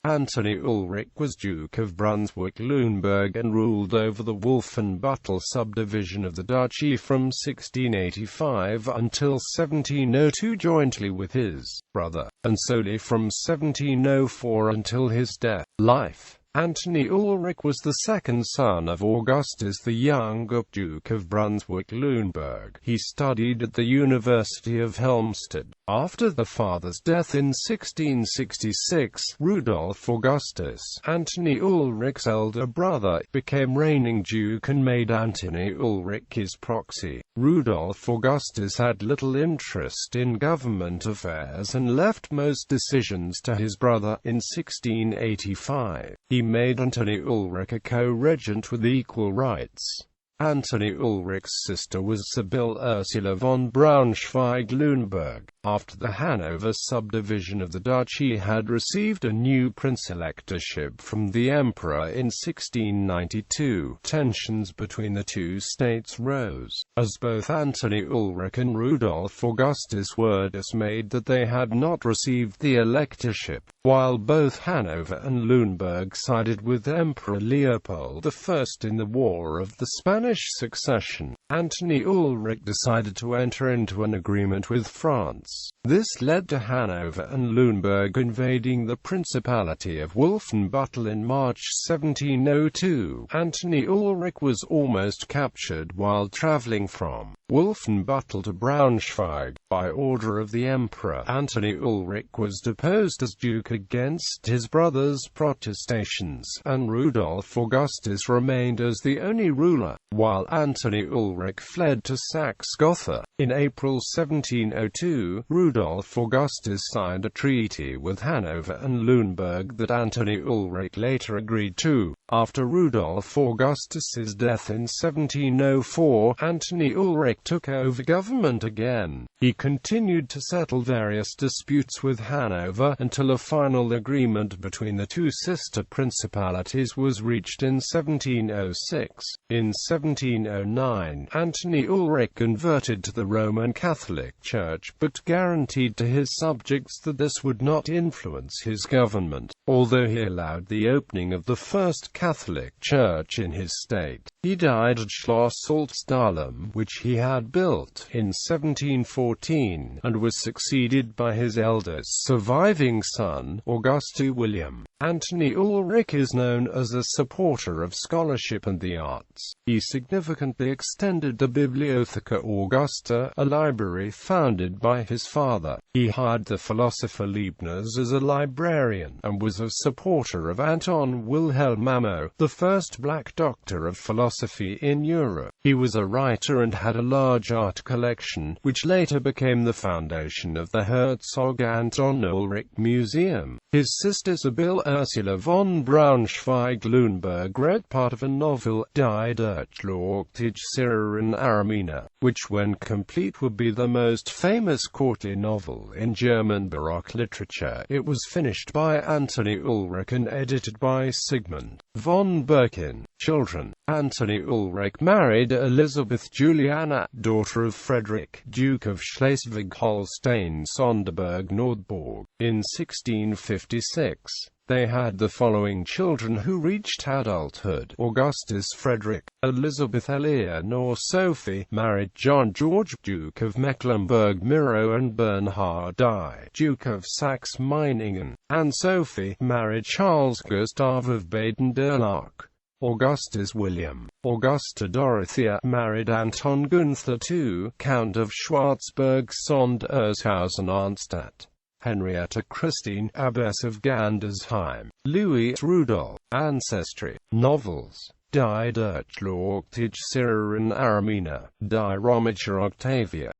Anthony Ulrich was Duke of Brunswick-Lüneburg and ruled over the Wolfenbüttel subdivision of the duchy from 1685 until 1702 jointly with his brother, and solely from 1704 until his death. Life. Anthony Ulrich was the second son of Augustus the Younger, Duke of Brunswick-Lüneburg. He studied at the University of Helmstedt. After the father's death in 1666, Rudolf Augustus, Anthony Ulrich's elder brother, became reigning duke and made Anthony Ulrich his proxy. Rudolf Augustus had little interest in government affairs and left most decisions to his brother. In 1685, he made Anthony Ulrich a co-regent with equal rights. Anthony Ulrich's sister was Sibylle Ursula von Braunschweig-Lüneburg. After the Hanover subdivision of the duchy had received a new prince-electorship from the emperor in 1692, tensions between the two states rose, as both Anthony Ulrich and Rudolf Augustus were dismayed that they had not received the electorship, while both Hanover and Lüneburg sided with Emperor Leopold I in the War of the Spanish Succession. Anthony Ulrich decided to enter into an agreement with France. This led to Hanover and Lüneburg invading the Principality of Wolfenbüttel in March 1702. Anthony Ulrich was almost captured while traveling from Wolfenbüttel to Braunschweig. By order of the emperor, Anthony Ulrich was deposed as duke against his brother's protestations, and Rudolf Augustus remained as the only ruler, while Anthony Ulrich fled to Saxe-Gotha. In April 1702, Rudolf Augustus signed a treaty with Hanover and Lüneburg that Anthony Ulrich later agreed to. After Rudolf Augustus's death in 1704, Anthony Ulrich took over government again. He continued to settle various disputes with Hanover until a final agreement between the two sister principalities was reached in 1706. In 1709, Anthony Ulrich converted to the Roman Catholic Church, but guaranteed to his subjects that this would not influence his government, although he allowed the opening of the first Catholic church in his state. He died at Schloss Salzdahlem, which he had built in 1714, and was succeeded by his eldest surviving son, Auguste William. Anthony Ulrich is known as a supporter of scholarship and the arts. He significantly extended the Bibliotheca Augusta, a library founded by his father. He hired the philosopher Leibniz as a librarian, and was a supporter of Anton Wilhelm Amo, the first black doctor of philosophy in Europe. He was a writer and had a large art collection, which later became the foundation of the Herzog Anton Ulrich Museum. His sister Sibylle Ursula von Braunschweig-Lüneburg wrote part of a novel, Die Durchlauchtige in Armina, which when complete would be the most famous courtly novel in German Baroque literature. It was finished by Anthony Ulrich and edited by Sigmund von Birken. Children. Anthony Ulrich married Elisabeth Juliana, daughter of Frederick, Duke of Schleswig-Holstein-Sonderburg-Nordborg, in 1656. They had the following children who reached adulthood: Augustus Frederick, Elizabeth Eleanor Sophie, married John George, Duke of Mecklenburg-Miro, and Bernhard I, Duke of Saxe-Meiningen, and Sophie, married Charles Gustav of Baden-Durlach. Augustus William. Augusta Dorothea, married Anton Gunther II, Count of Schwarzburg-Sondershausen-Arnstadt. Henrietta Christine, Abbess of Gandersheim. Louis Rudolph. Ancestry. Novels. Die Durchlauchtige in Armina. Die Römische Octavia.